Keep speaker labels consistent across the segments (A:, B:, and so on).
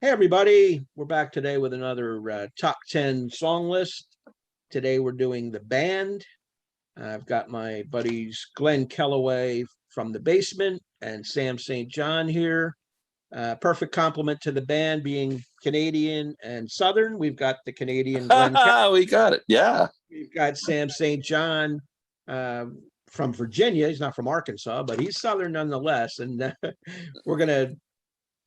A: Hey everybody, we're back today with another top 10 song list. Today we're doing the band. I've got my buddies Glen Kellaway from the Basement and Sam St. John here. Perfect compliment to the band being Canadian and Southern. We've got the Canadian Glen Kellaway.
B: We got it, yeah.
A: We've got Sam St. John from Virginia. He's not from Arkansas, but he's Southern nonetheless. And we're going to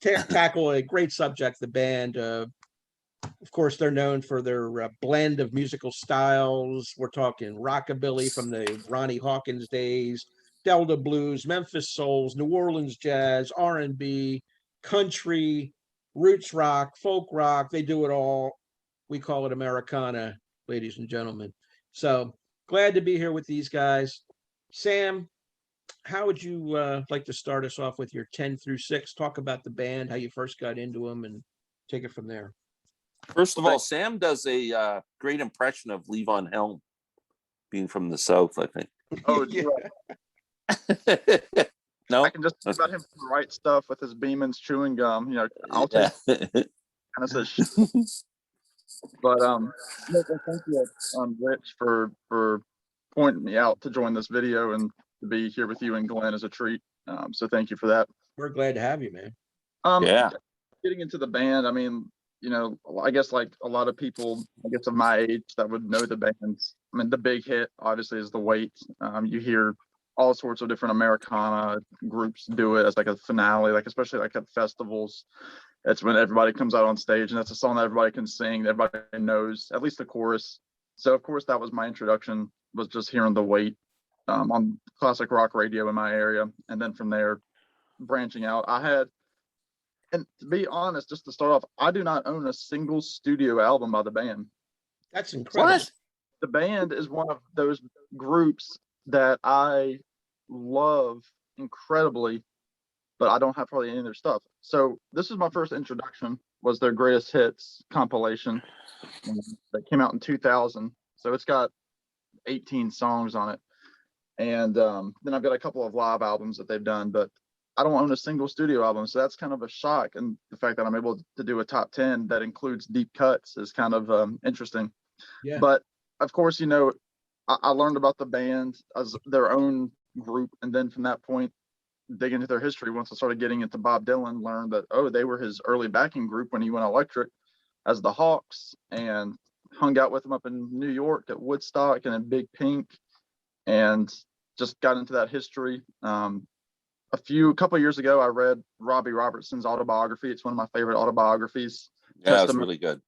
A: tackle a great subject. The band, of course, they're known for their blend of musical styles. We're talking rockabilly from the Ronnie Hawkins days, Delta blues, Memphis Souls, New Orleans jazz, R&B, country, roots rock, folk rock. They do it all. We call it Americana, ladies and gentlemen. So glad to be here with these guys. Sam, how would you like to start us off with your 10 through 6? Talk about the band, how you first got into them, and take it from there.
B: First of all, Sam does a great impression of Levon Helm, being from the South, I think.
C: Oh,
A: Yeah.
B: No,
C: I can just think about him write stuff with his Beeman's chewing gum. You know, I'll take kind of says shit. But thank you, Rich, for pointing me out to join this video and to be here with you and Glenn is a treat. So thank you for that.
A: We're glad to have you, man.
B: Yeah.
C: Getting into the band, I mean, you know, I guess like a lot of people, I guess of my age that would know the bands. I mean, the big hit obviously is The Wait. You hear all sorts of different Americana groups do it as like a finale, like especially like at festivals. It's when everybody comes out on stage and that's a song that everybody can sing, that everybody knows, at least the chorus. So of course that was my introduction, was just hearing The Wait on classic rock radio in my area. And then from there, branching out, and to be honest, just to start off, I do not own a single studio album by the band.
A: That's incredible.
B: What?
C: The band is one of those groups that I love incredibly, but I don't have probably any of their stuff. So this is my first introduction, was their greatest hits compilation that came out in 2000. So it's got 18 songs on it. And then I've got a couple of live albums that they've done, but I don't own a single studio album. So that's kind of a shock. And the fact that I'm able to do a top 10 that includes deep cuts is kind of interesting.
A: Yeah.
C: But of course, you know, I learned about the band as their own group. And then from that point, dig into their history. Once I started getting into Bob Dylan, learned that, oh, they were his early backing group when he went electric as the Hawks, and hung out with him up in New York at Woodstock and in Big Pink, and just got into that history. A couple of years ago, I read Robbie Robertson's autobiography. It's one of my favorite autobiographies.
B: Yeah, it's really good.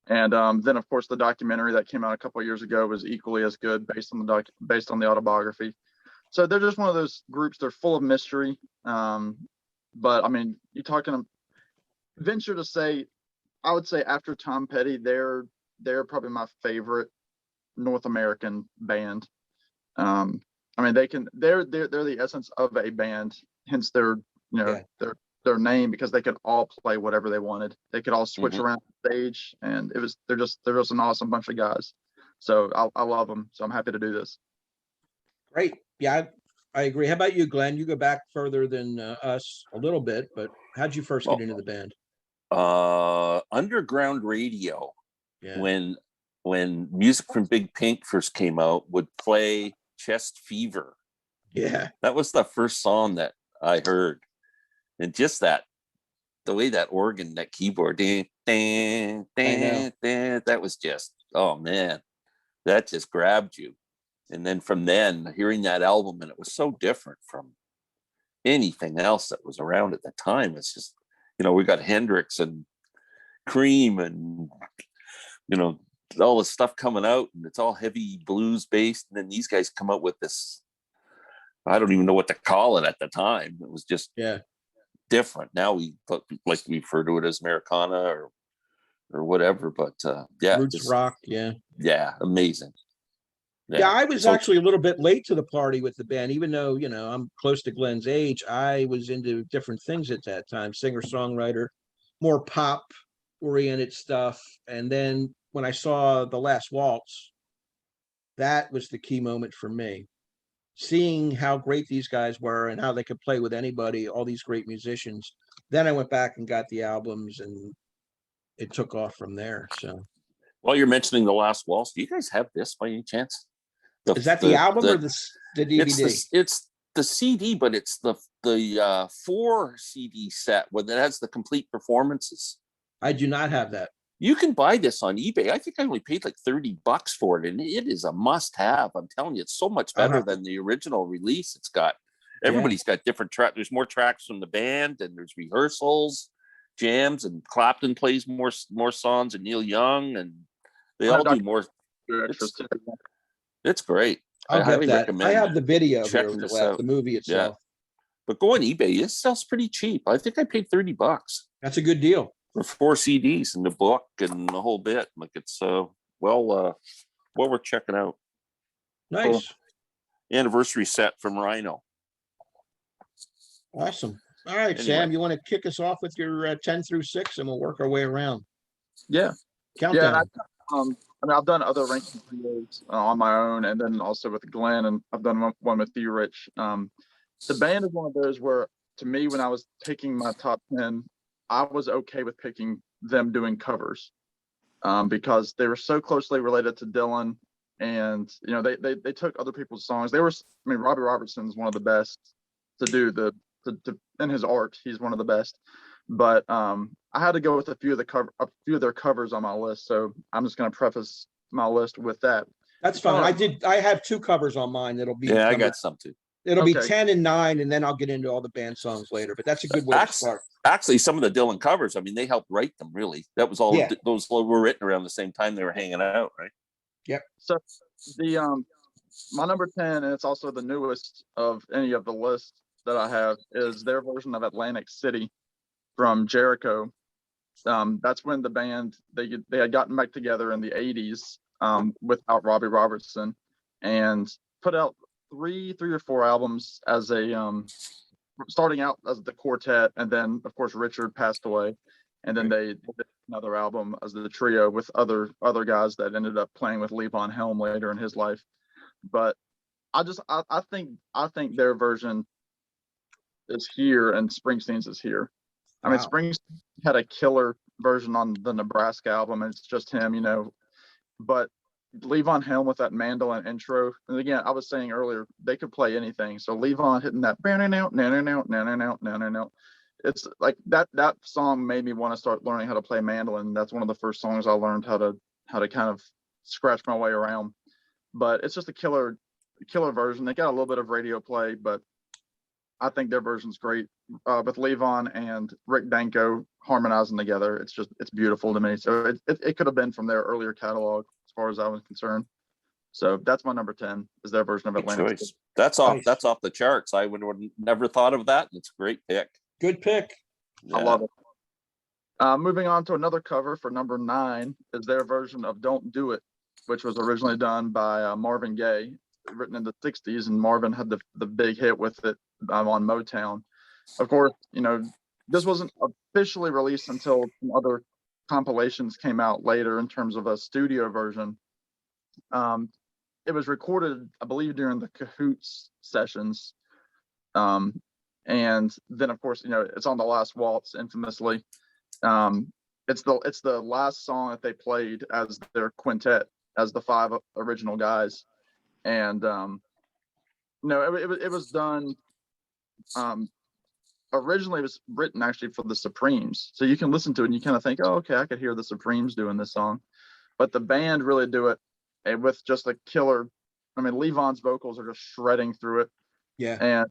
C: And then, of course, the documentary that came out a couple of years ago was equally as good, based on the autobiography. So they're just one of those groups. They're full of mystery. But I mean, you're talking, venture to say, I would say after Tom Petty, they're probably my favorite North American band. I mean, they're the essence of a band, hence their name, because they could all play whatever they wanted. They could all switch around the stage, and they're just an awesome bunch of guys. So I love them. So I'm happy to do this.
A: Great. Yeah, I agree. How about you, Glenn? You go back further than us a little bit, but how'd you first get into the band?
B: Underground radio.
A: Yeah.
B: When music from Big Pink first came out, would play Chest Fever.
A: Yeah.
B: That was the first song that I heard. And just the way that organ, that keyboard, that was just, oh man, that just grabbed you. And then from then, hearing that album, and it was so different from anything else that was around at the time. It's just, you know, we got Hendrix and Cream and, you know, all this stuff coming out, and it's all heavy blues based. And then these guys come out with this, I don't even know what to call it at the time. It was just different. Now we refer to it as Americana or whatever, but
A: Roots rock. Yeah,
B: amazing.
A: Yeah, I was actually a little bit late to the party with the band, even though, you know, I'm close to Glenn's age. I was into different things at that time, singer-songwriter, more pop oriented stuff. And then when I saw the Last Waltz, that was the key moment for me. Seeing how great these guys were and how they could play with anybody, all these great musicians. Then I went back and got the albums, and it took off from there. So
B: While you're mentioning the Last Waltz, do you guys have this by any chance?
A: is that the album or the DVD?
B: It's the CD, but it's the 4 CD set where it has the complete performances.
A: I do not have that.
B: You can buy this on eBay. I think I only paid like $30 for it, and it is a must-have. I'm telling you, it's so much better than the original release. It's got everybody's got different tracks. There's more tracks from the band, and there's rehearsals, jams, and Clapton plays more songs, and Neil Young, and they all do more. It's great.
A: I highly recommend. I have the video here,
B: the
A: movie itself.
B: Yeah. But go on eBay. It sells pretty cheap. I think I paid $30.
A: That's a good deal
B: for 4 CDs and the book and the whole bit. Like it's well worth checking out.
A: Nice.
B: Cool. Anniversary set from Rhino.
A: Awesome. All right, anyway. Sam, you want to kick us off with your 10 through 6 and we'll work our way around.
C: Yeah.
A: Countdown.
C: Yeah, I've done other ranking videos on my own, and then also with Glenn, and I've done one with you, Rich. The band is one of those where, to me, when I was picking my top 10, I was okay with picking them doing covers because they were so closely related to Dylan, and they took other people's songs. Robbie Robertson is one of the best to do in his art. He's one of the best, but I had to go with a few of their covers on my list. So I'm just going to preface my list with that.
A: That's fine. I have 2 covers on mine. That'll be
B: I got some too.
A: It'll be 10 and 9, and then I'll get into all the band songs later. But that's a good way to start.
B: Actually, some of the Dylan covers, they helped write them. Really, that was all. Yeah. Those were written around the same time they were hanging out, right?
A: Yep.
C: So the my number 10, and it's also the newest of any of the lists that I have, is their version of Atlantic City from Jericho. That's when the band they had gotten back together in the 80s without Robbie Robertson, and put out three or four albums as a starting out as the quartet, and then of course Richard passed away, and then they did another album as the trio with other guys that ended up playing with Levon Helm later in his life. But I think their version is here and Springsteen's is here. Wow. I mean, Springsteen had a killer version on the Nebraska album, and it's just him, but Levon Helm with that mandolin intro. And again, I was saying earlier, they could play anything. So Levon hitting that, it's like that song made me want to start learning how to play mandolin. That's one of the first songs I learned how to kind of scratch my way around. But it's just a killer version. They got a little bit of radio play, but I think their version's great with Levon and Rick Danko harmonizing together. It's beautiful to me. So it could have been from their earlier catalog as far as I was concerned. So that's my number 10 is their version of Atlantic.
B: That's off the charts. I would have never thought of that. It's a great pick.
A: Good pick.
C: Yeah. I love it. Moving on to another cover for number 9 is their version of Don't Do It, which was originally done by Marvin Gaye, written in the 60s, and Marvin had the big hit with it on Motown. Of course, this wasn't officially released until some other compilations came out later in terms of a studio version. It was recorded, I believe, during the Cahoots sessions. And then, of course, it's on the Last Waltz, infamously. It's the last song that they played as their quintet, as the 5 original guys. And it was done. Originally, it was written actually for the Supremes, so you can listen to it and you kind of think, oh, okay, I could hear the Supremes doing this song, but the band really do it, and with just a killer. I mean, Levon's vocals are just shredding through it.
A: Yeah.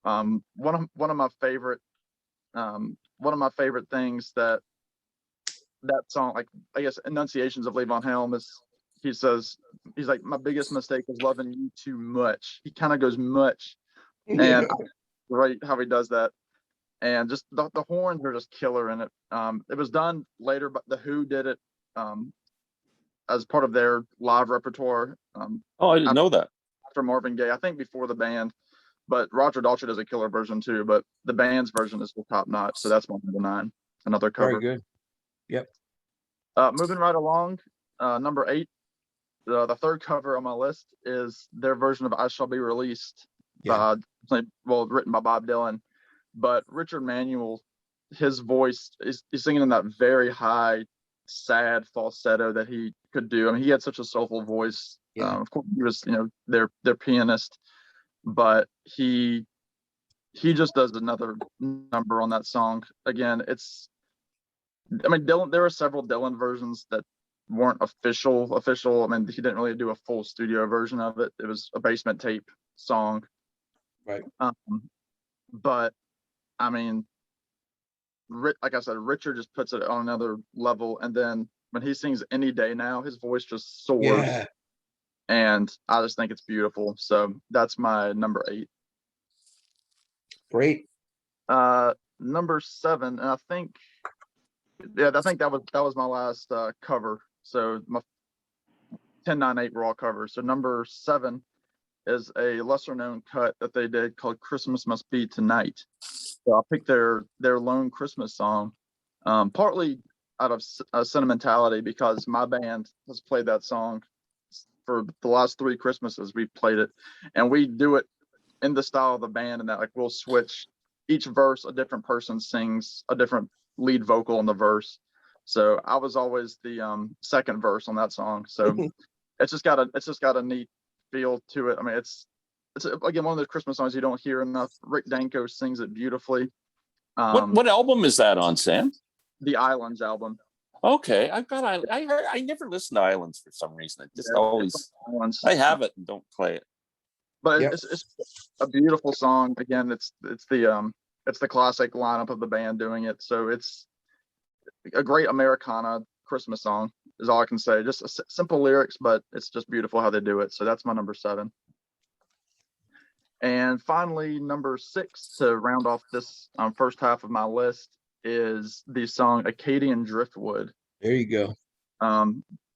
C: And one of my favorite things that song, like, I guess, enunciations of Levon Helm is, he says, he's like, my biggest mistake is loving you too much. He kind of goes much, and right how he does that, and just the horns are just killer in it. It was done later, but the Who did it as part of their live repertoire.
B: I didn't know that.
C: After Marvin Gaye, I think before the band, but Roger Daltrey does a killer version too. But the band's version is the top notch. So that's one of the 9. Another cover.
A: Very good. Yep.
C: Moving right along, number 8. The third cover on my list is their version of I Shall Be Released, written by Bob Dylan. But Richard Manuel, his voice, he's singing in that very high sad falsetto that he could do. I mean, he had such a soulful voice.
A: Yeah.
C: Of course, he was, their pianist, but he just does another number on that song. Again, Dylan, there are several Dylan versions that weren't official. I mean, he didn't really do a full studio version of it. It was a basement tape song.
A: Right.
C: But I mean, like I said, Richard just puts it on another level. And then when he sings Any Day Now, his voice just soars.
A: Yeah.
C: And I just think it's beautiful. So that's my number 8.
A: Great.
C: Number 7, and I think that was my last cover. So my 10-9-8 raw cover. So number 7 is a lesser known cut that they did called Christmas Must Be Tonight. So I picked their lone Christmas song, partly out of sentimentality, because my band has played that song for the last 3 Christmases. We've played it, and we do it in the style of the band, and that like we'll switch each verse, a different person sings a different lead vocal in the verse. So I was always the second verse on that song. So it's just got a neat feel to it. I mean, it's again one of those Christmas songs you don't hear enough. Rick Danko sings it beautifully.
B: What album is that on, Sam?
C: The Islands album.
B: Okay, I never listened to Islands for some reason. It just always
C: Islands.
B: I have it and don't play it.
C: But
A: Yep.
C: it's a beautiful song. Again, it's the classic lineup of the band doing it. So it's a great Americana Christmas song is all I can say. Just simple lyrics, but it's just beautiful how they do it. So that's my number 7. And finally, number 6 to round off this first half of my list is the song Acadian Driftwood.
A: There you go.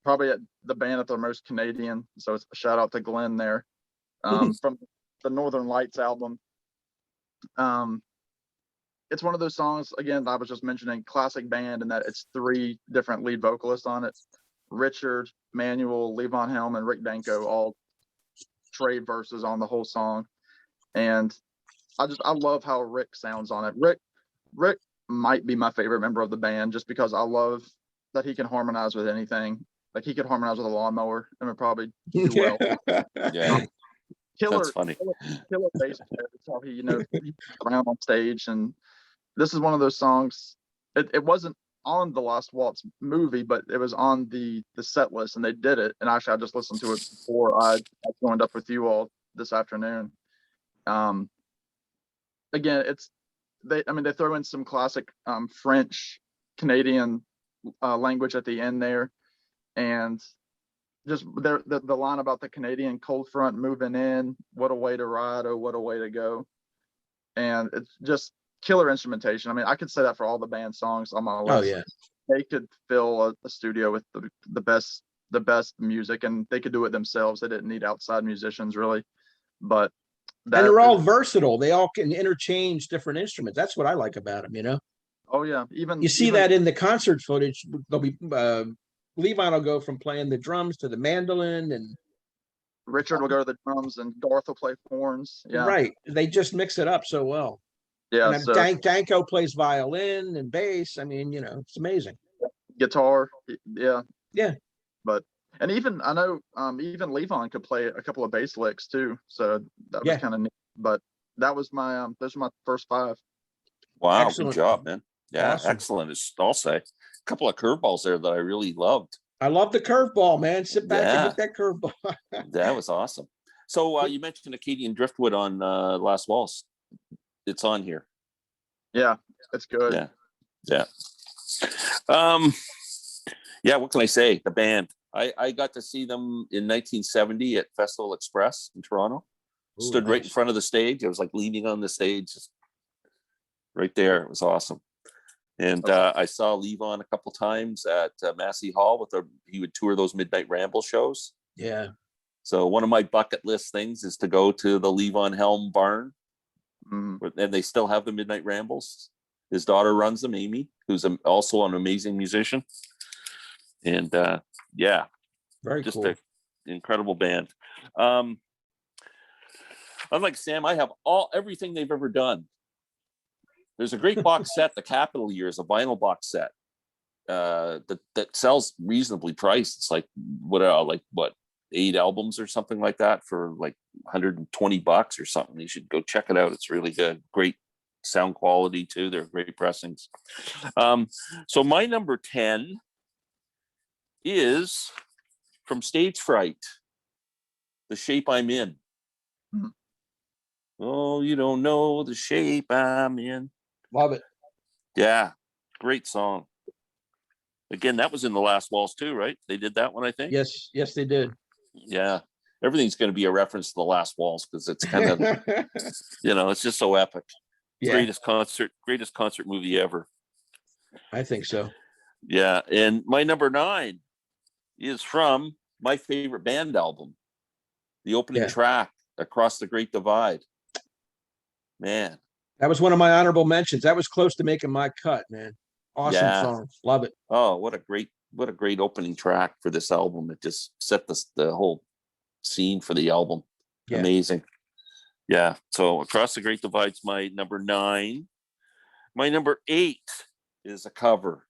C: Probably the band at their most Canadian. So it's a shout out to Glen there. From the Northern Lights album. It's one of those songs, again, I was just mentioning, classic band, and that it's 3 different lead vocalists on it. Richard Manuel, Levon Helm, and Rick Danko all trade verses on the whole song. And I love how Rick sounds on it. Rick might be my favorite member of the band, just because I love that he can harmonize with anything. Like he could harmonize with a lawnmower and would probably do well.
B: Yeah.
C: Killer
B: funny.
C: Killer bass player. That's how he he's around on stage. And this is one of those songs. It wasn't on the Last Waltz movie, but it was on the set list, and they did it. And actually, I just listened to it before I joined up with you all this afternoon. Again, they throw in some classic French Canadian language at the end there, and just the line about the Canadian cold front moving in, what a way to ride, oh, what a way to go. And it's just killer instrumentation. I mean, I could say that for all the band songs on my list.
A: Oh yeah.
C: They could fill a studio with the best music, and they could do it themselves. They didn't need outside musicians really. But
A: And they're all versatile. They all can interchange different instruments. That's what I like about them,
C: Oh yeah. Even
A: you see that in the concert footage. They'll be Levon will go from playing the drums to the mandolin, and
C: Richard will go to the drums, and Garth will play horns. Yeah.
A: right. They just mix it up so well.
C: Yeah.
A: And
C: So
A: Danko plays violin and bass. I mean, it's amazing.
C: guitar. Yeah.
A: Yeah.
C: But and even I know even Levon could play a couple of bass licks too. So that was kind of neat. But that was my those are my first 5.
B: Wow,
A: Excellent.
B: good job, man. Yeah,
A: Awesome.
B: excellent. I'll say. A couple of curveballs there that I really loved.
A: I love the curveball, man. Sit back and
B: Yeah.
A: hit that curveball.
B: That was awesome. So you mentioned Acadian Driftwood on Last Waltz. It's on here.
C: Yeah, it's good.
B: Yeah. Yeah. Yeah, what can I say? The band. I got to see them in 1970 at Festival Express in Toronto.
A: Ooh,
B: Stood right in
A: nice.
B: front of the stage. I was like leaning on the stage, just right there. It was awesome. And I saw Levon a couple times at Massey Hall he would tour those Midnight Ramble shows.
A: Yeah.
B: So one of my bucket list things is to go to the Levon Helm barn, and they still have the Midnight Rambles. His daughter runs them, Amy, who's also an amazing musician. And yeah,
A: Very
B: just
A: cool.
B: an incredible band. Unlike Sam, I have everything they've ever done. There's a great box set, the Capitol Years, a vinyl box set. that sells reasonably priced. It's like what 8 albums or something like that for like $120 or something. You should go check it out. It's really good. Great sound quality too. They're great pressings. So my number 10 is from Stage Fright, The Shape I'm In.
C: Mhm.
B: Oh, you don't know the shape I'm in.
A: Love it.
B: Yeah, great song. Again, that was in the Last Waltz too, right? They did that one, I think.
A: Yes, yes, they did.
B: Yeah, everything's going to be a reference to the Last Waltz because it's kind of, it's just so epic.
A: Yeah,
B: Greatest concert movie ever.
A: I think so.
B: Yeah, and my number 9 is from my favorite band album, the opening track, Across the Great Divide. Man,
A: That was one of my honorable mentions. That was close to making my cut, man. Awesome song. Love it.
B: oh, what a great opening track for this album. It just set the whole scene for the album.
A: Yeah.
B: Amazing. Yeah, so Across the Great Divide's my number 9. My number 8 is a cover,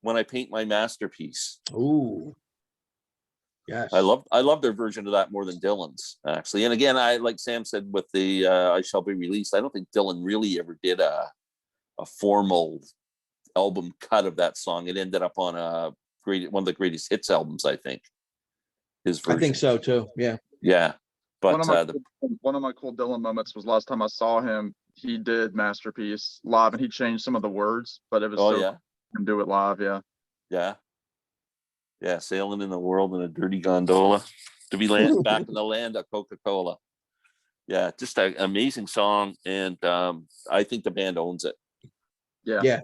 B: When I Paint My Masterpiece.
A: Ooh. Yes.
B: I love their version of that more than Dylan's, actually. And again, I like Sam said with the I Shall Be Released, I don't think Dylan really ever did a formal album cut of that song. It ended up on one of the greatest hits albums, I think. His version.
A: I think so too. Yeah.
B: Yeah. But
C: one of my cool Dylan moments was last time I saw him, he did Masterpiece live and he changed some of the words, but it was cool to do it live.
B: Yeah, sailing in the world in a dirty gondola to be back in the land of Coca-Cola. Yeah, just an amazing song, and I think the band owns it.
C: Yeah.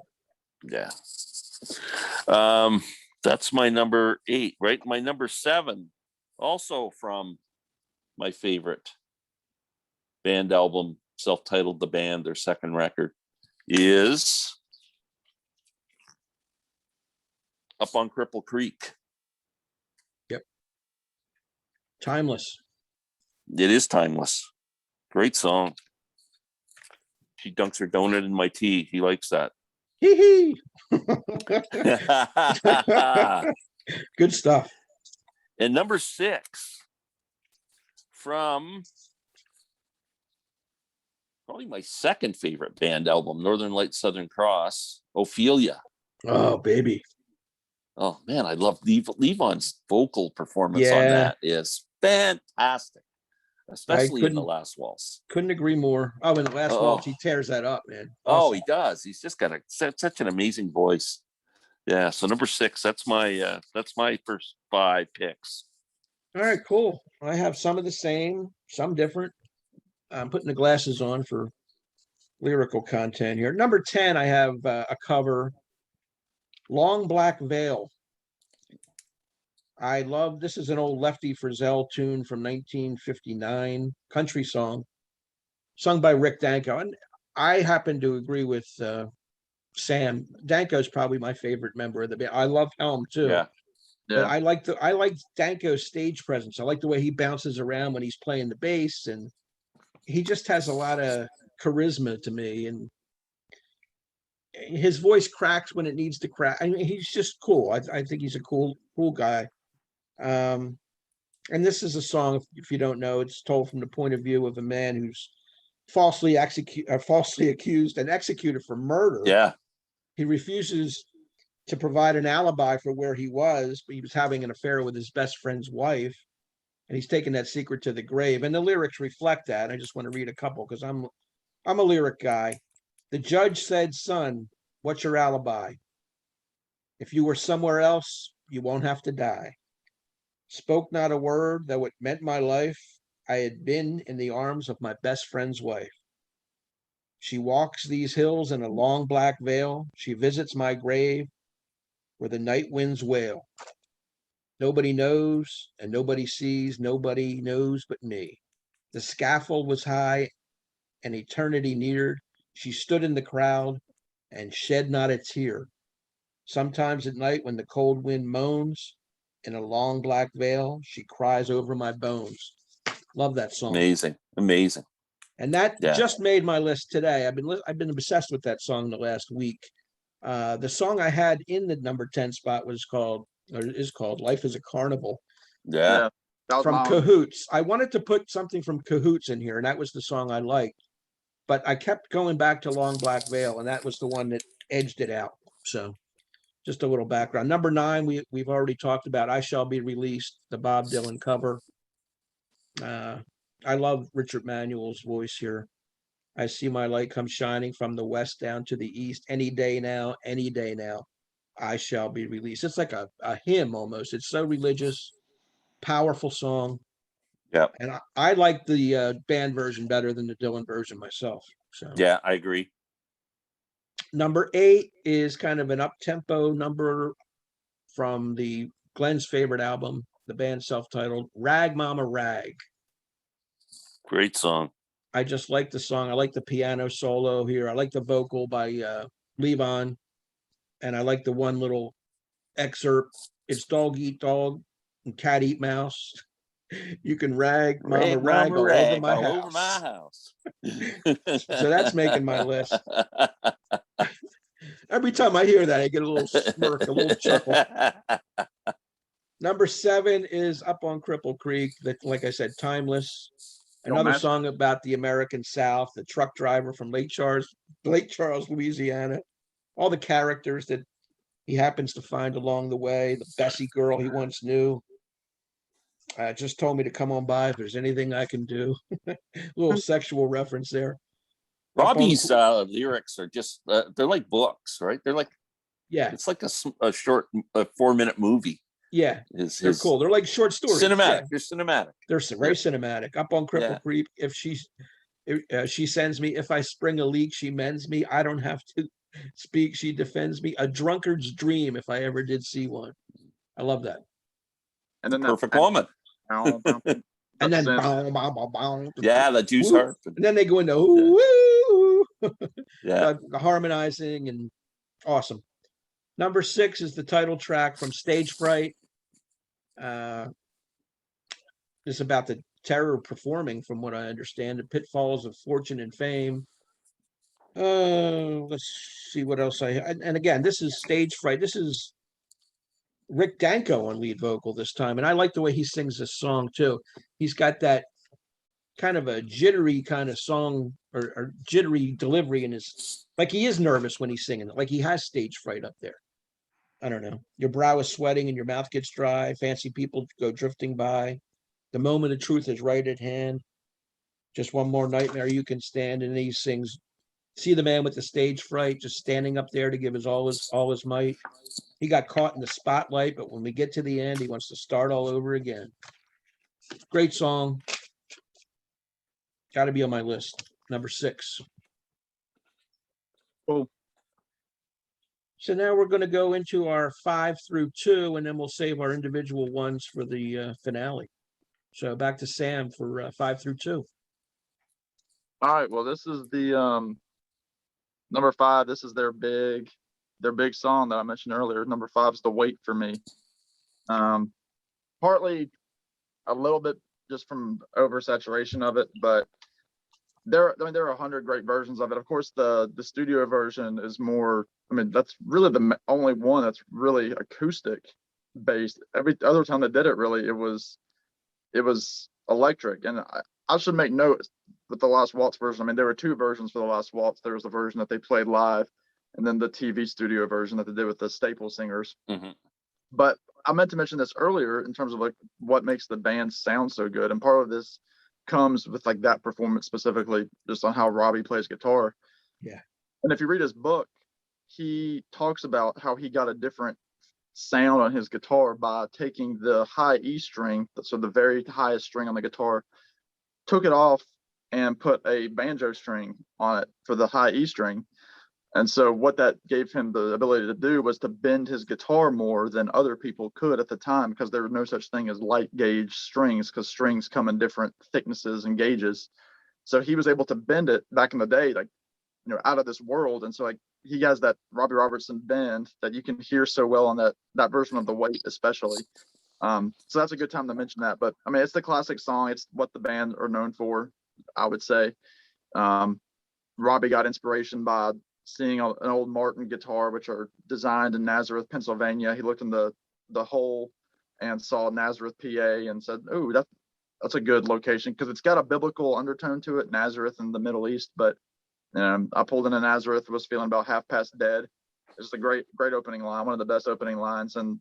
B: That's my number 8, right? My number 7, also from my favorite band album, self-titled The Band, their second record, is Up on Cripple Creek.
A: Yep. Timeless.
B: It is timeless. Great song. She dunks her donut in my tea. He likes that.
A: Hee Good stuff.
B: And number 6, from probably my second favorite band album, Northern Lights, Southern Cross, Ophelia.
A: Oh, baby.
B: Oh, man, I love Levon's vocal performance on that is fantastic, especially in the Last Waltz.
A: Couldn't agree more. Oh, in the Last Waltz, he tears that up, man.
B: Awesome. Oh, he does. He's just got such an amazing voice. Yeah, so number 6, that's my first 5 picks.
A: All right, cool. I have some of the same, some different. I'm putting the glasses on for lyrical content here. Number 10, I have a cover, Long Black Veil. I love, this is an old Lefty Frizzell tune from 1959, country song, sung by Rick Danko. And I happen to agree with Sam. Danko's probably my favorite member of the band. I love Helm too.
C: Yeah.
A: But I like Danko's stage presence. I like the way he bounces around when he's playing the bass, and he just has a lot of charisma to me. And his voice cracks when it needs to crack. I mean, he's just cool. I think he's a cool guy. And this is a song, if you don't know, it's told from the point of view of a man who's falsely accused and executed for murder.
B: Yeah.
A: He refuses to provide an alibi for where he was, but he was having an affair with his best friend's wife, and he's taken that secret to the grave. And the lyrics reflect that. I just want to read a couple because I'm a lyric guy. The judge said, "Son, what's your alibi? If you were somewhere else, you won't have to die. Spoke not a word, though it meant my life. I had been in the arms of my best friend's wife. She walks these hills in a long black veil. She visits my grave where the night winds wail. Nobody knows and nobody sees, nobody knows but me. The scaffold was high and eternity neared. She stood in the crowd and shed not a tear. Sometimes at night when the cold wind moans, in a long black veil, she cries over my bones." Love that song.
B: Amazing.
A: And that just made my list today. I've been obsessed with that song the last week. The song I had in the number 10 spot is called Life is a Carnival
B: Yeah.
C: That was
A: from
C: my
A: Cahoots. I wanted to put something from Cahoots in here, and that was the song I liked. But I kept going back to Long Black Veil, and that was the one that edged it out. So just a little background. Number 9, we've already talked about I Shall Be Released, the Bob Dylan cover. I love Richard Manuel's voice here. I see my light come shining from the west down to the east. Any day now, I shall be released. It's like a hymn almost. It's so religious, powerful song.
B: Yeah.
A: And I like the band version better than the Dylan version myself. So
B: Yeah, I agree.
A: number 8 is kind of an up-tempo number from the Glen's favorite album, the band self-titled Rag Mama Rag.
B: Great song.
A: I just like the song. I like the piano solo here. I like the vocal by Levon. And I like the one little excerpt. It's dog eat dog and cat eat mouse. You can rag mama rag all over my house. So that's making my list. Every time I hear that, I get a little smirk, a little chuckle. Number 7 is Up on Cripple Creek. That, like I said, timeless. Another song about the American South, the truck driver from Lake Charles, Louisiana. All the characters that he happens to find along the way. The Bessie girl he once knew. Just told me to come on by if there's anything I can do. Little sexual reference there.
B: Robbie's lyrics are just, they're like books, right? They're like,
A: yeah,
B: it's like a short 4-minute movie.
A: Yeah, they're cool. They're like short stories.
B: Cinematic.
A: Yeah.
B: They're cinematic.
A: They're very cinematic. Up on Cripple Creek. If she sends me, if I spring a leak, she mends me. I don't have to speak. She defends me. A drunkard's dream. If I ever did see one, I love that.
C: And then
B: Perfect woman.
A: And then
B: yeah, the juice harp.
A: And then they go into woo.
B: Yeah,
A: the harmonizing and awesome. Number 6 is the title track from Stage Fright. It's about the terror of performing, from what I understand, the pitfalls of fortune and fame. Let's see what else and again, this is Stage Fright. This is Rick Danko on lead vocal this time, and I like the way he sings this song too. He's got that kind of a jittery kind of song or jittery delivery in his, like he is nervous when he's singing it, like he has stage fright up there. I don't know. Your brow is sweating and your mouth gets dry. Fancy people go drifting by. The moment of truth is right at hand. Just one more nightmare you can stand. And then he sings, see the man with the stage fright, just standing up there to give his all his might. He got caught in the spotlight, but when we get to the end, he wants to start all over again. Great song. Got to be on my list. Number 6.
C: Cool.
A: So now we're going to go into our 5 through 2, and then we'll save our individual ones for the finale. So back to Sam for 5 through 2.
C: All right. Well, this is the number 5. This is their big song that I mentioned earlier. Number 5 is The Wait for Me. Partly a little bit just from oversaturation of it, but there are 100 great versions of it. Of course, the studio version is more. I mean, that's really the only one that's really acoustic based. Every other time they did it, really, it was electric. And I should make note with the Last Waltz version. I mean, there were 2 versions for the Last Waltz. There was the version that they played live, and then the TV studio version that they did with the Staple Singers.
B: Mm-hmm.
C: But I meant to mention this earlier in terms of like what makes the band sound so good, and part of this comes with like that performance specifically, just on how Robbie plays guitar.
A: Yeah.
C: And if you read his book, he talks about how he got a different sound on his guitar by taking the high E string, so the very highest string on the guitar, took it off and put a banjo string on it for the high E string. And so what that gave him the ability to do was to bend his guitar more than other people could at the time, because there was no such thing as light gauge strings, because strings come in different thicknesses and gauges. So he was able to bend it back in the day, like, you know, out of this world. And so like he has that Robbie Robertson bend that you can hear so well on that version of The Wait, especially. So that's a good time to mention that. But I mean, it's the classic song. It's what the band are known for, I would say. Robbie got inspiration by seeing an old Martin guitar, which are designed in Nazareth, Pennsylvania. He looked in the hole and saw Nazareth, PA, and said, "Oh, that's a good location," because it's got a biblical undertone to it, Nazareth in the Middle East. But I pulled into Nazareth, was feeling about half past dead. It's a great opening line, one of the best opening lines, and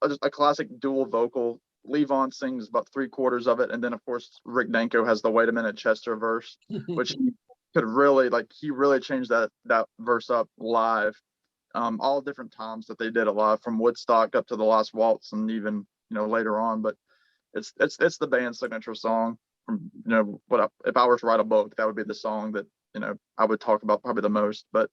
C: a classic dual vocal. Levon sings about 3/4 of it, and then of course Rick Danko has the "Wait a Minute" Chester verse, which he could really he really changed that verse up live. All different times that they did it live, from Woodstock up to the Last Waltz, and even later on. But it's the band's signature song. From if I were to write a book, that would be the song that I would talk about probably the most. But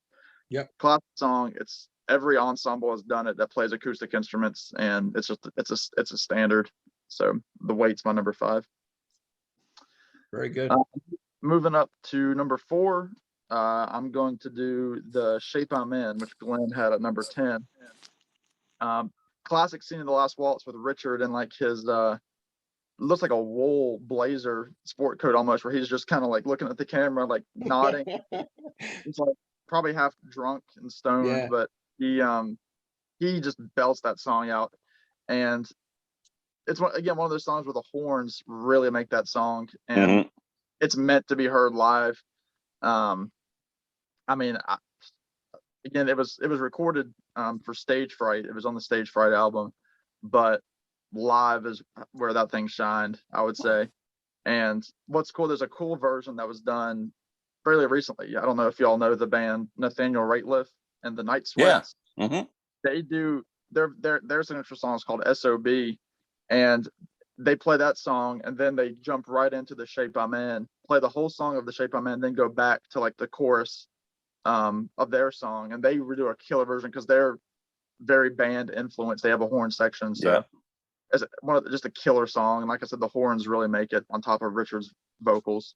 C: classic song. It's every ensemble has done it that plays acoustic instruments, and it's a standard. So The Wait's my number 5.
A: Very good.
C: Moving up to number 4, I'm going to do The Shape I'm In, which Glenn had at number 10. Classic scene in The Last Waltz with Richard and his looks like a wool blazer sport coat almost, where he's just kind of looking at the camera, nodding. He's probably half drunk and stoned, but he just belts that song out. And it's one of those songs where the horns really make that song, and it's meant to be heard live. Again, it was recorded for Stage Fright. It was on the Stage Fright album, but live is where that thing shined, I would say. And what's cool, there's a cool version that was done fairly recently. I don't know if y'all know the band Nathaniel Rateliff and the Night Sweats. They do their signature song is called SOB, and they play that song, and then they jump right into The Shape I'm In, play the whole song of The Shape I'm In, then go back to the chorus of their song, and they redo a killer version because they're very band influenced. They have a horn section, so it's just a killer song. And like I said, the horns really make it on top of Richard's vocals.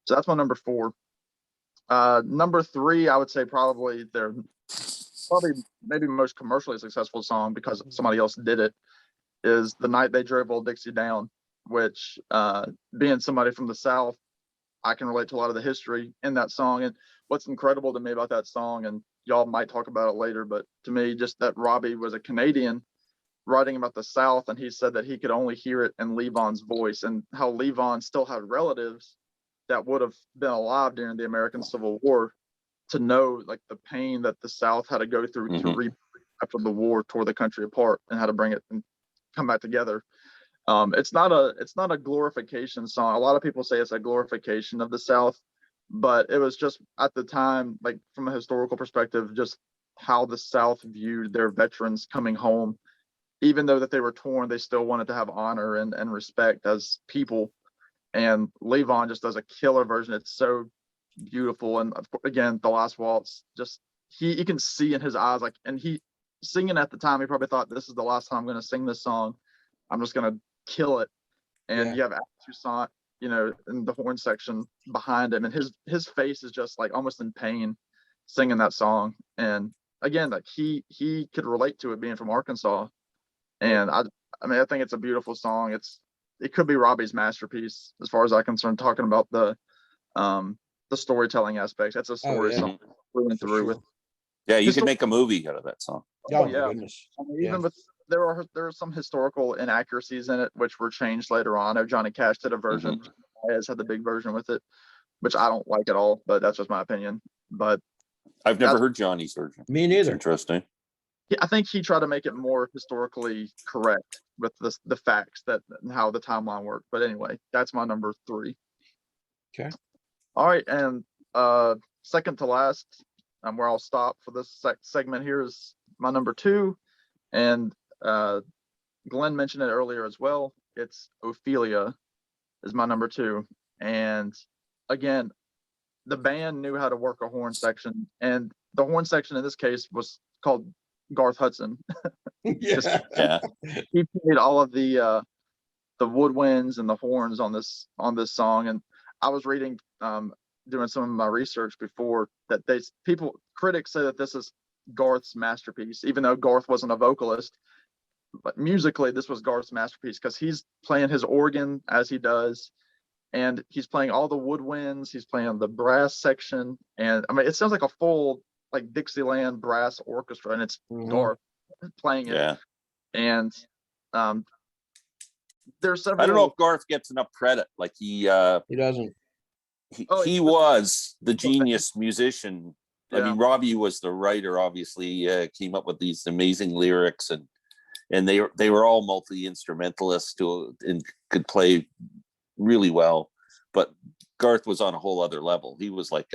C: So that's my number 4. Number 3, I would say probably maybe most commercially successful song, because somebody else did it, is The Night They Drove Old Dixie Down, which being somebody from the South, I can relate to a lot of the history in that song. And what's incredible to me about that song, and y'all might talk about it later, but to me, just that Robbie was a Canadian writing about the South, and he said that he could only hear it in Levon's voice, and how Levon still had relatives that would have been alive during the American Civil War, to know the pain that the South had to go through to after the war tore the country apart, and how to bring it and come back together. It's not a glorification song. A lot of people say it's a glorification of the South, but it was just at the time, from a historical perspective, just how the South viewed their veterans coming home. Even though that they were torn, they still wanted to have honor and respect as people. And Levon just does a killer version. It's so beautiful. And again, The Last Waltz, just you can see in his eyes, and he singing at the time, he probably thought, this is the last time I'm going to sing this song. I'm just going to kill it. And you have Alex Toussaint, in the horn section behind him, and his face is just almost in pain singing that song. And again, he could relate to it, being from Arkansas. And I think it's a beautiful song. It could be Robbie's masterpiece as far as I'm concerned, talking about the storytelling aspects. That's a story song we went through with.
B: Yeah, you could make a movie out of that song.
C: Oh yeah. Even with there are some historical inaccuracies in it, which were changed later on. I know Johnny Cash did a version. Has had the big version with it, which I don't like at all, but that's just my opinion. But
B: I've never heard Johnny's version.
A: Me neither.
B: It's interesting.
C: I think he tried to make it more historically correct with the facts and how the timeline worked. But anyway, that's my number 3.
A: Okay.
C: All right, and second to last, where I'll stop for this segment here, is my number 2, and Glenn mentioned it earlier as well. It's Ophelia is my number 2, and again, the band knew how to work a horn section, and the horn section in this case was called Garth Hudson. He played all of the woodwinds and the horns on this song. And I was reading, doing some of my research before, that critics say that this is Garth's masterpiece, even though Garth wasn't a vocalist. But musically, this was Garth's masterpiece, because he's playing his organ as he does. and he's playing all the woodwinds, he's playing the brass section, and I mean it sounds like a full like Dixieland brass orchestra, and it's Garth playing it.
B: Yeah.
C: And there's several.
B: I don't know if Garth gets enough credit. Like he
A: doesn't.
B: He was the genius musician.
C: Yeah.
B: I mean, Robbie was the writer, obviously, came up with these amazing lyrics, and they were all multi-instrumentalists and could play really well. But Garth was on a whole other level. He was like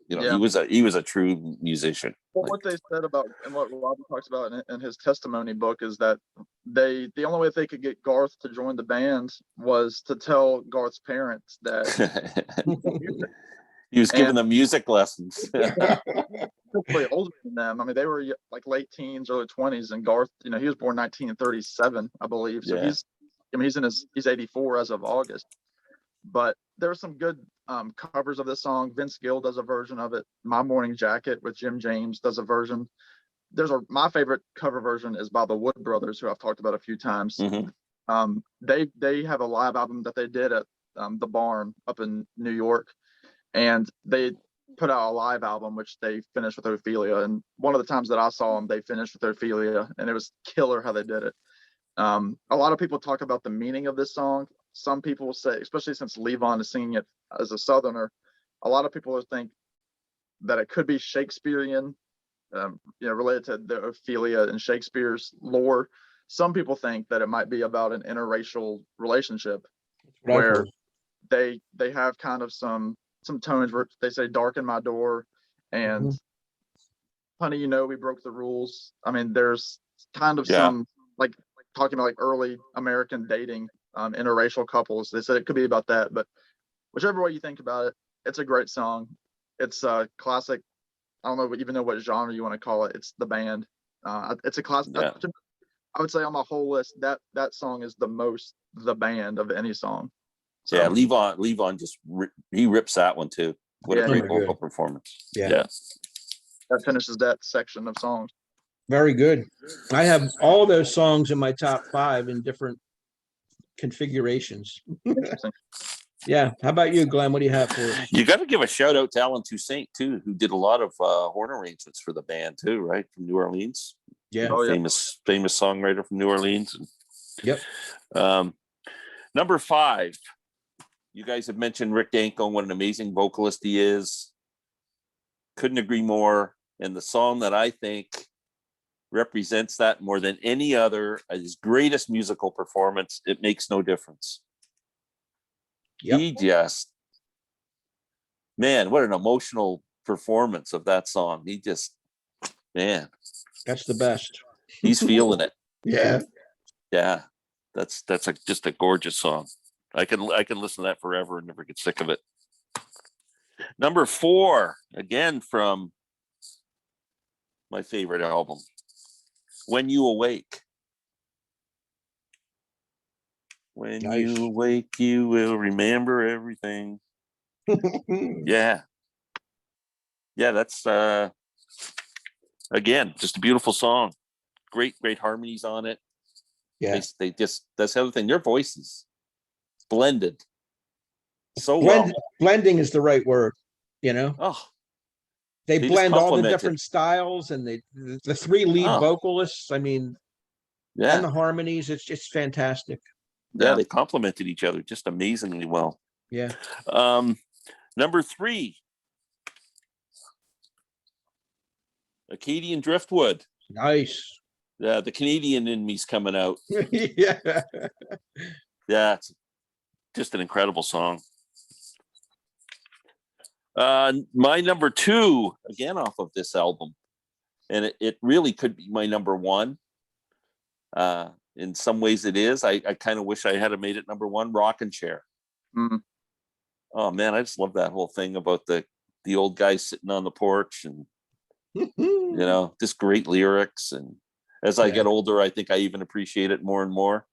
B: he was a true musician.
C: Well, what they said about, and what Robbie talks about in his testimony book, is that the only way they could get Garth to join the band was to tell Garth's parents that
B: he was giving them music lessons.
C: Way older than them. I mean, they were like late teens, early 20s, and Garth, he was born 1937, I believe. So he's 84 as of August. But there's some good covers of this song. Vince Gill does a version of it. My Morning Jacket with Jim James does a version. My favorite cover version is by the Wood Brothers, who I've talked about a few times. They have a live album that they did at the Barn up in New York, and they put out a live album which they finished with Ophelia. And one of the times that I saw them, they finished with Ophelia, and it was killer how they did it. A lot of people talk about the meaning of this song. Some people say, especially since Levon is singing it as a Southerner, a lot of people think that it could be Shakespearean, related to the Ophelia and Shakespeare's lore. Some people think that it might be about an interracial relationship where they have kind of some tones where they say "darken my door" and "honey, we broke the rules." I mean, there's kind of some like talking about like early American dating. Interracial couples. They said it could be about that, but whichever way you think about it, it's a great song. It's a classic. I don't know what genre you want to call it. It's the band. It's a classic. I would say on my whole list, that song is the most the band of any song. So,
B: yeah, Levon just he rips that one too. What a great vocal performance. Yeah,
C: that finishes that section of songs.
A: Very good. I have all those songs in my top 5 in different configurations. Yeah. How about you, Glenn? What do you have for us?
B: You got to give a shout out to Alan Toussaint too, who did a lot of horn arrangements for the band too, right? From New Orleans.
A: Yeah.
B: Famous songwriter from New Orleans.
A: Yep.
B: Number 5. You guys have mentioned Rick Danko, what an amazing vocalist he is. Couldn't agree more. And the song that I think represents that more than any other, his greatest musical performance, "It Makes No Difference."
A: Yep.
B: He just, man, what an emotional performance of that song. He just, man,
A: that's the best.
B: He's feeling it.
A: Yeah.
B: That's just a gorgeous song. I can listen to that forever and never get sick of it. Number 4, again from my favorite album, "When You Awake." When you awake, you will remember everything. Yeah, that's again just a beautiful song. Great harmonies on it.
A: Yeah,
B: they just, that's the other thing. Their voices blended so well.
A: Blending is the right word.
B: Oh,
A: they blend all the different styles, and the 3 lead vocalists. I mean, and the harmonies. It's just fantastic.
B: Yeah, they complemented each other just amazingly well.
A: Yeah.
B: Number 3, Acadian Driftwood.
A: Nice.
B: Yeah, the Canadian in me's coming out.
A: Yeah.
B: Yeah, it's just an incredible song. My number 2, again off of this album, and it really could be my number 1. In some ways it is. I kind of wish I had made it number 1, "Rockin' Chair." Oh man, I just love that whole thing about the old guy sitting on the porch, and just great lyrics. And as I get older, I think I even appreciate it more and more.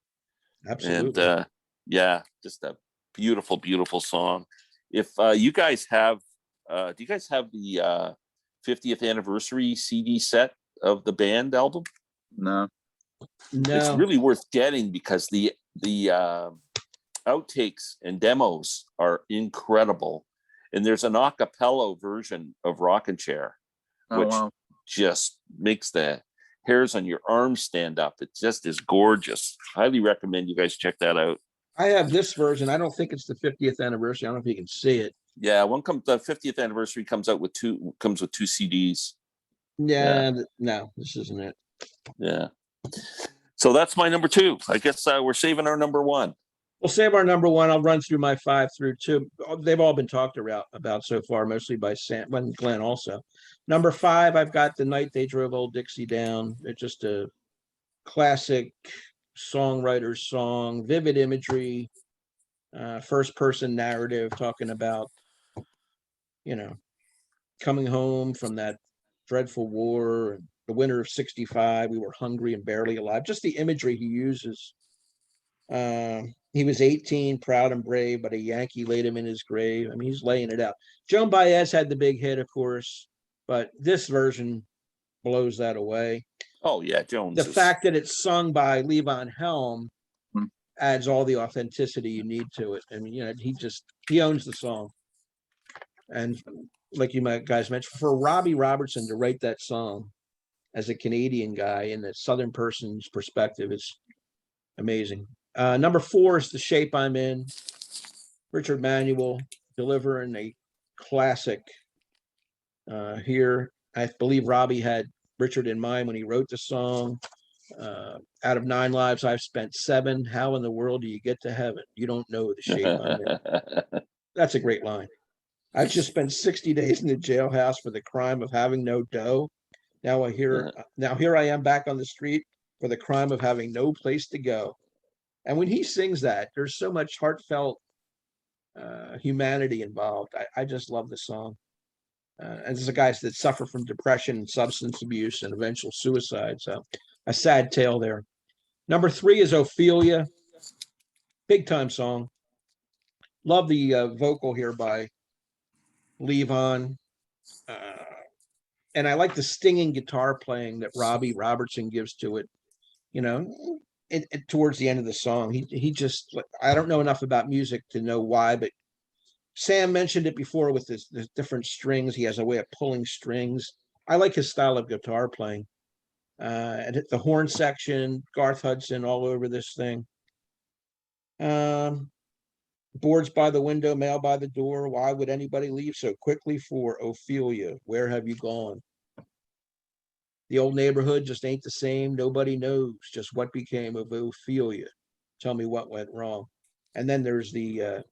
A: Absolutely.
B: And just a beautiful, beautiful song. If you guys have, do you guys have the 50th anniversary CD set of the band album?
C: No.
B: It's really worth getting, because the outtakes and demos are incredible. And there's an a cappella version of Rockin' Chair,
C: Oh,
B: which
C: wow.
B: just makes the hairs on your arms stand up. It just is gorgeous. Highly recommend you guys check that out.
A: I have this version. I don't think it's the 50th anniversary. I don't know if you can see it.
B: Yeah, the 50th anniversary comes with two CDs.
A: Yeah, no, this isn't it.
B: Yeah. So that's my number 2. I guess we're saving our number 1.
A: We'll save our number 1. I'll run through my 5 through 2. They've all been talked about so far, mostly by Sam and Glenn also. Number 5, I've got The Night They Drove Old Dixie Down. It's just a classic songwriter's song, vivid imagery, first person narrative talking about, coming home from that dreadful war, and the winter of 65, we were hungry and barely alive. Just the imagery he uses. He was 18, proud and brave, but a Yankee laid him in his grave. I mean, he's laying it out. Joan Baez had the big hit, of course, but this version blows that away.
B: Oh, yeah, Jones.
A: The fact that it's sung by Levon Helm adds all the authenticity you need to it. I mean, he owns the song. And like you guys mentioned, for Robbie Robertson to write that song as a Canadian guy in a Southern person's perspective is amazing. Number 4 is The Shape I'm In. Richard Manuel delivering a classic here. I believe Robbie had Richard in mind when he wrote the song. Out of 9 lives I've spent 7. How in the world do you get to heaven? You don't know the shape I'm in. That's a great line. I've just spent 60 days in the jailhouse for the crime of having no dough. Now here I am back on the street for the crime of having no place to go. And when he sings that, there's so much heartfelt humanity involved. I just love the song. And this is a guy that suffer from depression and substance abuse and eventual suicide. So a sad tale there. Number 3 is Ophelia. Big time song. Love the vocal here by Levon. And I like the stinging guitar playing that Robbie Robertson gives to it. Towards the end of the song, he just, I don't know enough about music to know why, but Sam mentioned it before with the different strings. He has a way of pulling strings. I like his style of guitar playing. And the horn section, Garth Hudson all over this thing. Boards by the window, mail by the door. Why would anybody leave so quickly for Ophelia? Where have you gone? The old neighborhood just ain't the same. Nobody knows just what became of Ophelia. Tell me what went wrong. And then there's the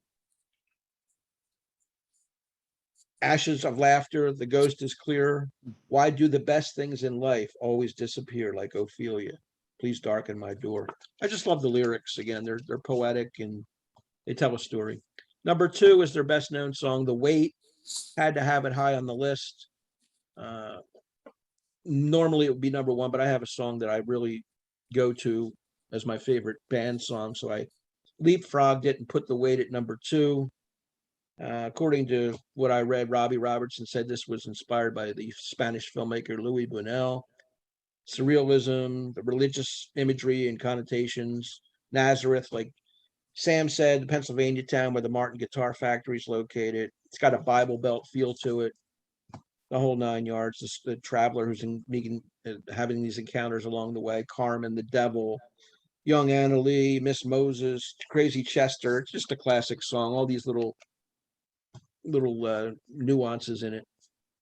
A: ashes of laughter. The ghost is clear. Why do the best things in life always disappear like Ophelia? Please darken my door. I just love the lyrics. Again, they're poetic and they tell a story. Number 2 is their best known song, The Weight. Had to have it high on the list. Normally it would be number 1, but I have a song that I really go to as my favorite band song. So I leapfrogged it and put The Weight at number 2. According to what I read, Robbie Robertson said this was inspired by the Spanish filmmaker Louis Buñuel. Surrealism, the religious imagery and connotations. Nazareth, like Sam said, the Pennsylvania town where the Martin Guitar Factory is located. It's got a Bible Belt feel to it. The whole 9 yards. The traveler who's having these encounters along the way. Carmen, the devil, young Anna Lee, Miss Moses, Crazy Chester. It's just a classic song. All these little nuances in it.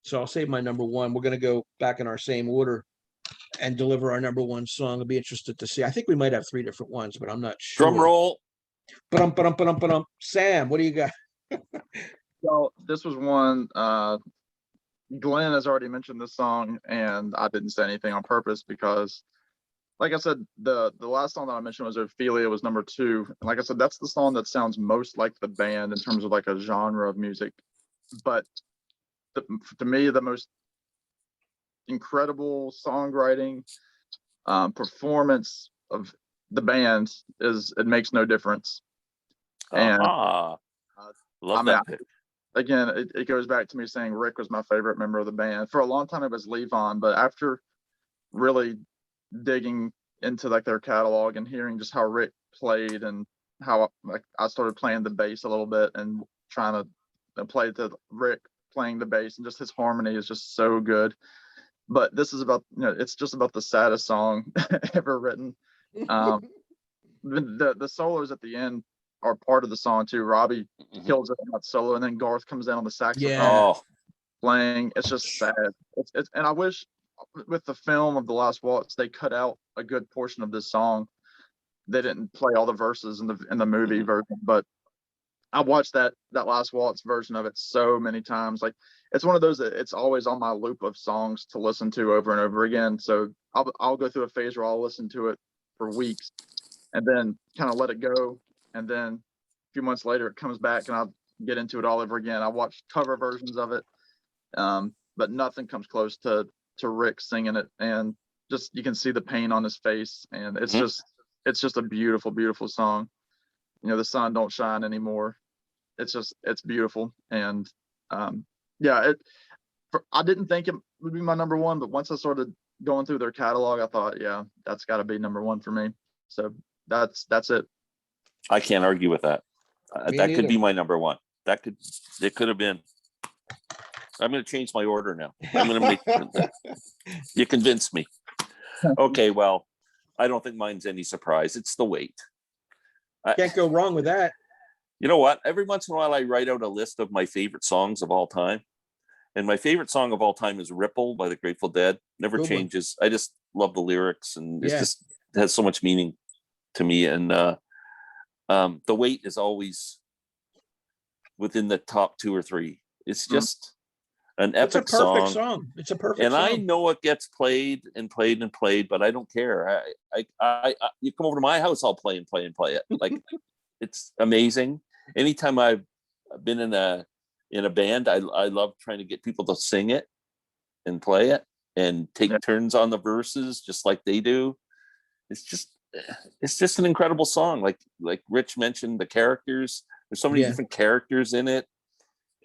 A: So I'll save my number 1. We're going to go back in our same order and deliver our number 1 song. I'll be interested to see. I think we might have 3 different ones, but I'm not sure.
B: Drum roll.
A: Sam, what do you got?
C: Well, this was one. Glenn has already mentioned this song, and I didn't say anything on purpose because, like I said, the last song that I mentioned was Ophelia, was number 2. And like I said, that's the song that sounds most like the band in terms of like a genre of music. But to me, the most incredible songwriting performance of the band is It Makes No Difference. And
B: love that pick.
C: Again, it goes back to me saying Rick was my favorite member of the band. For a long time it was Levon, but after really digging into like their catalog and hearing just how Rick played and how like I started playing the bass a little bit and trying to play to Rick playing the bass, and just his harmony is just so good. But this is about, it's just about the saddest song ever written. The solos at the end are part of the song too. Robbie kills it on that solo, and then Garth comes in on the saxophone playing. It's just sad. It's and I wish with the film of The Last Waltz they cut out a good portion of this song. They didn't play all the verses in the movie version, but I watched that Last Waltz version of it so many times. Like, it's one of those that it's always on my loop of songs to listen to over and over again. So I'll go through a phase where I'll listen to it for weeks and then kind of let it go. And then a few months later it comes back and I'll get into it all over again. I watched cover versions of it, but nothing comes close to Rick singing it. And just, you can see the pain on his face, and it's just a beautiful, beautiful song. The sun don't shine anymore. It's beautiful. And I didn't think it would be my number one, but once I started going through their catalog, I thought, yeah, that's got to be number one for me. So that's it.
B: I can't argue with that. That could be my number one. It could have been. I'm going to change my order now. I'm going to make. You convinced me. Okay, well, I don't think mine's any surprise. It's The Wait.
A: Can't go wrong with that.
B: You know what? Every once in a while, I write out a list of my favorite songs of all time. And my favorite song of all time is Ripple by the Grateful Dead. Never
A: Good
B: changes. I just love the lyrics, and it has so much meaning to me. And The Wait is always within the top 2 or 3. It's just an epic song.
A: It's a perfect song. It's a perfect song.
B: I know it gets played and played and played, but I don't care. I you come over to my house, I'll play and play and play it. Like, it's amazing. Anytime I've been in a band, I love trying to get people to sing it and play it and take turns on the verses just like they do. It's just an incredible song. Like Rich mentioned, the characters. There's so many different characters in it,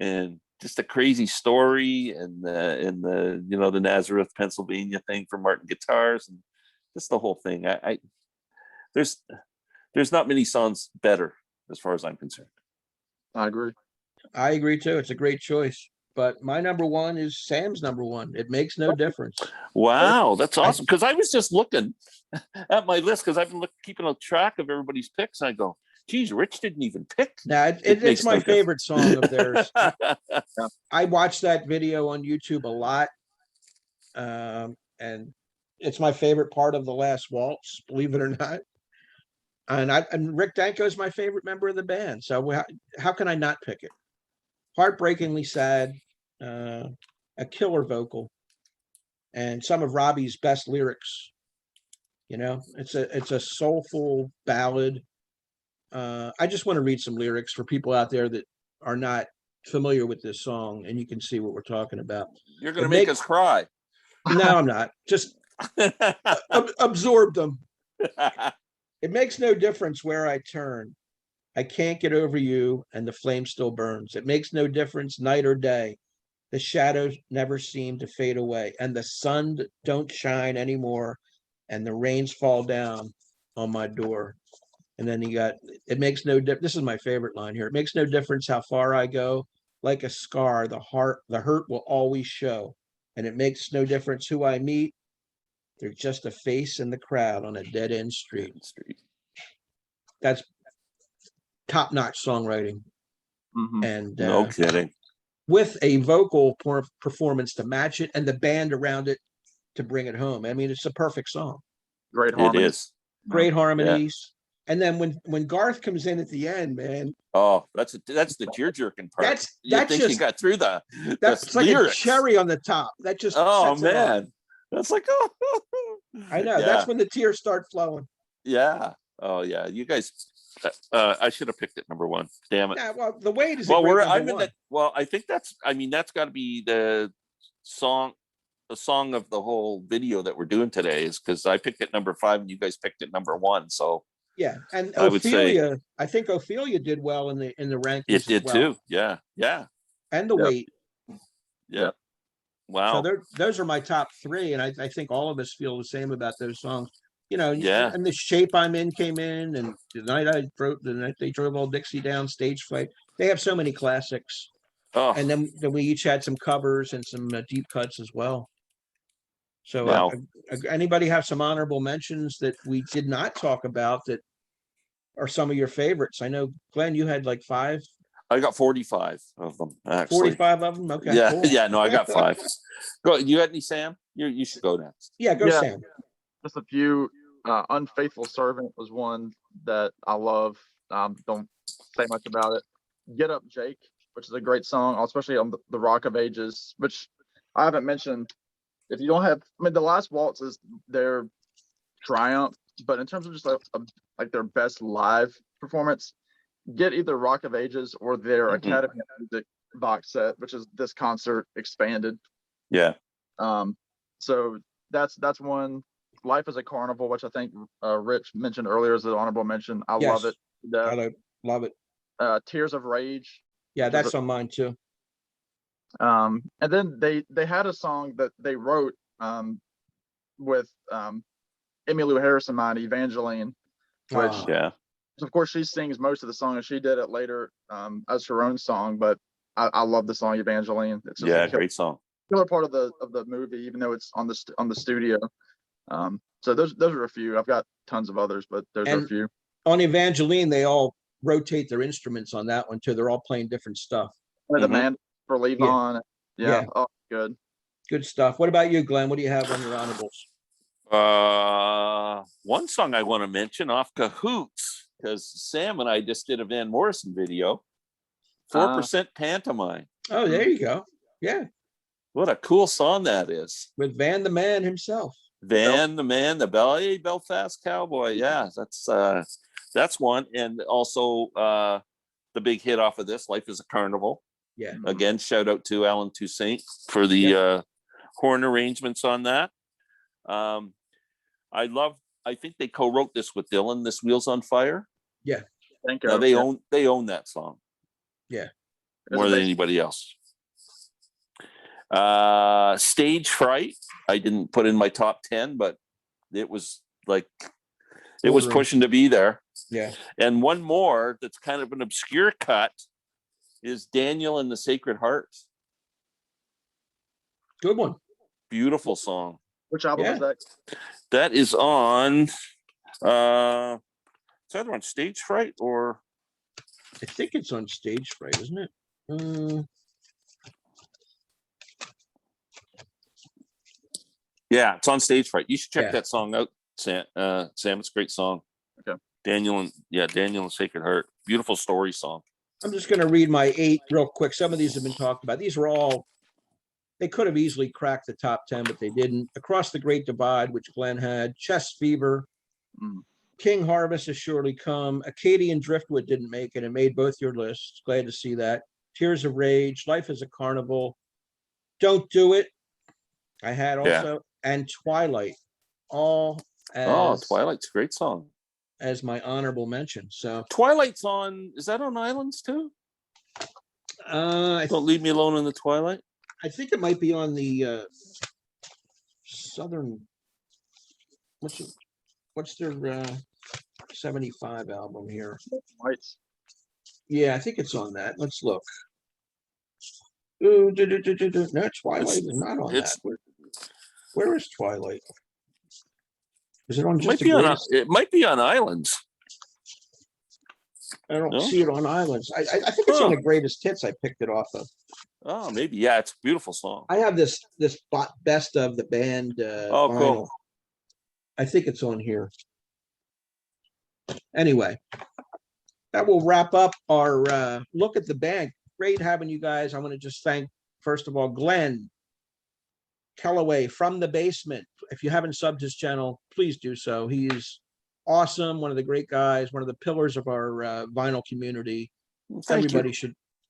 B: and just a crazy story, and the the Nazareth, Pennsylvania thing for Martin Guitars, and just the whole thing. There's not many songs better as far as I'm concerned.
C: I agree
A: too. It's a great choice. But my number one is Sam's number one. It makes no difference.
B: Wow, that's awesome. Because I was just looking at my list, because I've been keeping a track of everybody's picks. And I go, geez, Rich didn't even pick.
A: Now, it's my favorite song of theirs. I watched that video on YouTube a lot. And it's my favorite part of The Last Waltz, believe it or not. And Rick Danko is my favorite member of the band. So how can I not pick it? Heartbreakingly sad, a killer vocal, and some of Robbie's best lyrics. It's a soulful ballad. I just want to read some lyrics for people out there that are not familiar with this song, and you can see what we're talking about.
B: You're going to make us cry.
A: No, I'm not. Just absorb them. It makes no difference where I turn. I can't get over you, and the flame still burns. It makes no difference night or day. The shadows never seem to fade away, and the sun don't shine anymore, and the rains fall down on my door. And then it makes no difference. This is my favorite line here. It makes no difference how far I go. Like a scar, the hurt will always show. And it makes no difference who I meet. They're just a face in the crowd on a dead-end street. That's top-notch songwriting. And
B: no kidding.
A: With a vocal performance to match it, and the band around it to bring it home. I mean, it's a perfect song.
C: Great harmonies.
B: It is.
A: Great harmonies. And then when Garth comes in at the end, man.
B: Oh, that's the tear-jerking part.
A: That's
B: you got through
A: that's like lyrics. A cherry on the top. That just
B: man. That's like,
A: I know. Yeah. That's when the tears start flowing.
B: Yeah. Oh yeah. You guys. I should have picked it number one. Damn it.
A: Yeah. Well, The Wait is.
B: I think that's got to be the song of the whole video that we're doing today, is because I picked it number 5 and you guys picked it number 1. So.
A: Yeah, and Ophelia, I think Ophelia did well in the rankings.
B: It did too. Yeah.
A: And The Wait.
B: Yeah. Wow.
A: So those are my top 3, and I think all of us feel the same about those songs. You know,
B: Yeah.
A: and the Shape I'm In came in, and the night they drove Old Dixie Down, Stage Fright. They have so many classics.
B: Oh,
A: And then we each had some covers and some deep cuts as well. So
B: Now-
A: anybody have some honorable mentions that we did not talk about that are some of your favorites? I know, Glenn, you had like 5,
B: I got 45 of them, actually.
A: 45 of them. Okay,
B: Yeah,
A: cool.
B: yeah, no, I got 5. Go. You got any, Sam? You should go next.
A: Yeah, go
C: Yeah.
A: Sam.
C: Just a few. Unfaithful Servant was one that I love. Don't say much about it. Get Up Jake, which is a great song, especially on the Rock of Ages, which I haven't mentioned. If you don't have, I mean, the Last Waltz is their triumph, but in terms of just like their best live performance, get either Rock of Ages or their
B: Mhm.
C: Academy of Music box set, which is this concert expanded.
B: Yeah.
C: So that's one. Life is a Carnival, which I think Rich mentioned earlier as an honorable mention. I love
A: Yes.
C: it. The,
A: Love it.
C: Tears of Rage.
A: Yeah,
C: Which is
A: that's on mine too.
C: And then they had a song that they wrote with Emmylou Harris in mind, Evangeline, which
A: Ah.
B: Yeah.
C: of course she sings most of the song and she did it later as her own song, but I love the song Evangeline. It's just
B: Yeah,
C: a
B: great song.
C: killer part of the movie, even though it's on the studio. So those are a few. I've got tons of others, but those are a
A: And-
C: few.
A: On Evangeline, they all rotate their instruments on that one too. They're all playing different stuff.
C: The
B: Mhm.
C: man for Levon.
A: Yeah.
C: Oh, good.
A: Good stuff. What about you, Glenn? What do you have on your honorables?
B: One song I want to mention off Cahoots, because Sam and I just did a Van Morrison video. 4% Pantomime.
A: Oh, there you go. Yeah,
B: What a cool song that is.
A: with Van the Man himself.
B: Van the Man, the Belfast Cowboy. Yeah, that's one. And also the big hit off of this, Life is a Carnival.
A: Yeah.
B: Again, shout out to Alan Toussaint for the horn arrangements on that. I think they co-wrote this with Dylan, this Wheels on Fire.
C: Thank you.
B: Now they own that song.
A: Yeah.
B: More than anybody else. Stage Fright, I didn't put in my top 10, but it was
A: Bordering.
B: pushing to be there.
A: Yeah.
B: And one more that's kind of an obscure cut is Daniel and the Sacred Heart.
A: Good one.
B: Beautiful song.
C: Which album
A: Yeah.
C: is that?
B: That is on it's either on Stage Fright or
A: I think it's on Stage Fright, isn't it?
B: yeah, it's on Stage Fright. You should check
A: Yeah.
B: that song out, Sam. Sam, it's a great song.
C: Okay.
B: Daniel and Sacred Heart. Beautiful story song.
A: I'm just going to read my 8 real quick. Some of these have been talked about. These were all, they could have easily cracked the top 10, but they didn't. Across the Great Divide, which Glenn had. Chest Fever.
C: Mm.
A: King Harvest Has Surely Come. Acadian Driftwood didn't make it. It made both your lists. Glad to see that. Tears of Rage. Life is a Carnival. Don't Do It. I had also. And Twilight. All as,
B: Twilight's a great song.
A: as my honorable mention. So
B: Twilight's on, is that on Islands too?
A: I
B: Don't Leave Me Alone in the Twilight.
A: think it might be on the Southern. What's their 75 album here?
C: Lights.
A: Yeah, I think it's on that. Let's look. Ooh, no, Twilight is not on that.
B: it's-
A: Where is Twilight? Is it on
B: It might,
A: just
B: be
A: the
B: on,
A: greatest?
B: it might be on Islands.
A: I don't
B: No?
A: see it on Islands. I think it's on
B: Huh.
A: the greatest hits. I picked it off of.
B: Oh, maybe. Yeah, it's a beautiful song.
A: I have this best of the band
B: Oh,
A: vinyl.
B: cool.
A: I think it's on here. Anyway, that will wrap up our look at the band. Great having you guys. I want to just thank, first of all, Glen Kellaway from the Basement. If you haven't subbed his channel, please do so. He's awesome. One of the great guys, one of the pillars of our vinyl community.
B: Thank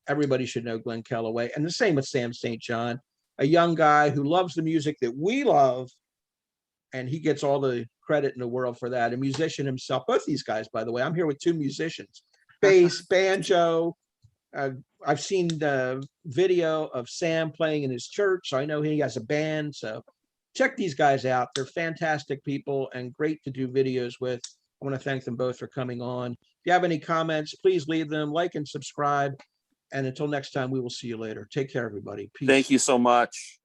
A: Everybody should know Glen Kellaway. And the same with Sam St. John, a young guy who loves the music that we love. And he gets all the credit in the world for that. A musician himself. Both these guys, by the way, I'm here with 2 musicians, bass, banjo. I've seen the video of Sam playing in his church, so I know he has a band. So check these guys out. They're fantastic people and great to do videos with. I want to thank them both for coming on. If you have any comments, please leave them, like and subscribe. And until next time, we will see you later. Take care, everybody. Peace.
B: Thank you so much.